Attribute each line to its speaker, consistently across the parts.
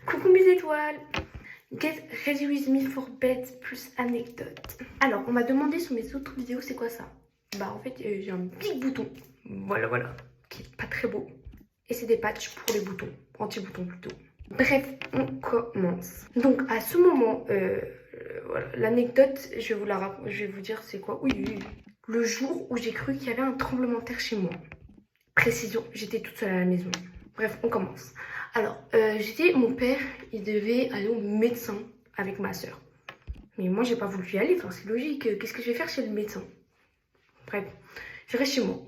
Speaker 1: Coucou mes étoiles. Get ready with me for bed plus anecdote. Alors, on m'a demandé sur mes autres vidéos c'est quoi ça. Bah en fait, j'ai un big bouton. Voilà. Qui est pas très beau. Et c'est des patchs pour les boutons. Anti-boutons plutôt. Bref, on commence. Donc à ce moment, voilà, l'anecdote, je vais vous dire c'est quoi. Oui. Le jour où j'ai cru qu'il y avait un tremblement de terre chez moi. Précision, j'étais toute seule à la maison. Bref, on commence. Alors, mon père, il devait aller au médecin avec ma soeur. Mais moi, j'ai pas voulu y aller, enfin, c'est logique. Qu'est-ce que je vais faire chez le médecin? Bref, je reste chez moi.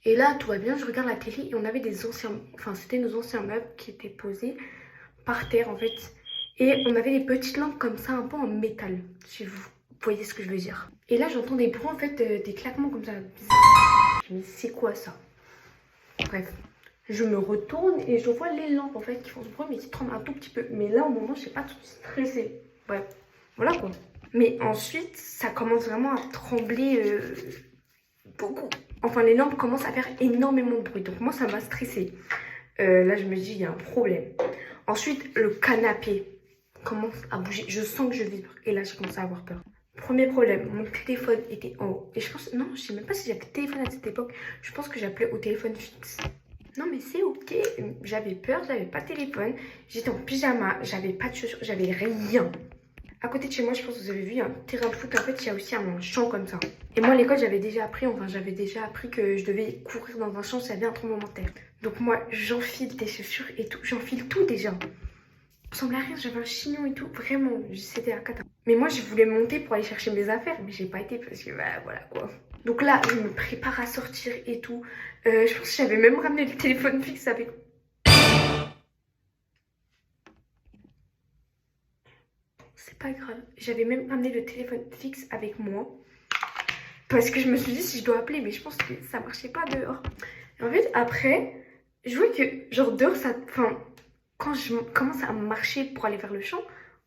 Speaker 1: Et là, tout va bien, je regarde la télé et on avait c'était nos anciens meubles qui étaient posés par terre, en fait. Et on avait des petites lampes comme ça, un peu en métal, si vous voyez ce que je veux dire. Et là, j'entends des bruits, en fait, des claquements comme ça. Je me dis, c'est quoi ça? Bref. Je me retourne et je vois les lampes en fait qui font ce bruit mais qui tremblent un tout petit peu. Mais là au moment je sais pas tout stressé. Bref, voilà quoi. Mais ensuite ça commence vraiment à trembler beaucoup. Enfin les lampes commencent à faire énormément de bruit. Donc moi ça m'a stressé. Là je me dis il y a un problème. Ensuite le canapé commence à bouger. Je sens que je vibre. Et là j'ai commencé à avoir peur. Premier problème, mon téléphone était en haut. Et je pense, non je sais même pas si j'avais téléphone à cette époque. Je pense que j'appelais au téléphone fixe. Non mais c'est ok, j'avais peur, j'avais pas de téléphone, j'étais en pyjama, j'avais pas de chaussures, j'avais rien. À côté de chez moi, je pense que vous avez vu, il y a un terrain de foot, en fait il y a aussi un champ comme ça. Et moi à l'école j'avais déjà appris que je devais courir dans un champ s'il y avait un tremblement de terre. Donc moi j'enfile des chaussures et tout, j'enfile tout déjà. Ça ressemble à rien, j'avais un chignon et tout, vraiment, c'était la cata. Mais moi je voulais monter pour aller chercher mes affaires, mais j'ai pas été parce que bah voilà quoi. Donc là, je me prépare à sortir et tout. Je pense que j'avais même ramené le téléphone fixe avec... C'est pas grave. J'avais même ramené le téléphone fixe avec moi. Parce que je me suis dit si je dois appeler. Mais je pense que ça marchait pas dehors. Et en fait, après, je vois que genre dehors, ça... Enfin, quand je commence à marcher pour aller vers le champ,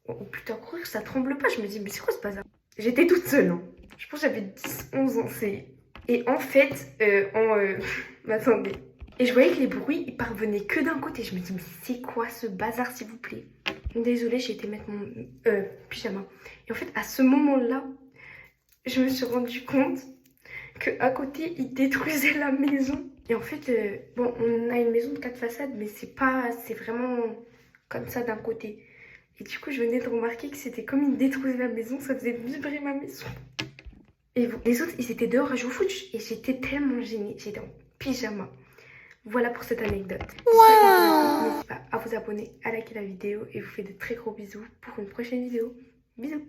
Speaker 1: ou plutôt à courir, ça tremble pas. Je me dis mais c'est quoi ce bazar? J'étais toute seule. Hein. Je pense que j'avais 10-11 ans. Et en fait, attendez. Et je voyais que les bruits, ils parvenaient que d'un côté. Je me dis, mais c'est quoi ce bazar, s'il vous plaît? Désolée, j'ai été mettre mon pyjama. Et en fait, à ce moment-là, je me suis rendu compte qu'à côté, ils détruisaient la maison. Et en fait, bon, on a une maison de 4 façades, mais c'est vraiment comme ça d'un côté. Et du coup, je venais de remarquer que c'était comme ils détruisaient la maison, ça faisait vibrer ma maison. Et les autres, ils étaient dehors à jouer au foot et j'étais tellement gênée. J'étais en pyjama. Voilà pour cette anecdote. Wow. N'hésitez pas à vous abonner, à liker la vidéo et je vous fais de très gros bisous pour une prochaine vidéo. Bisous.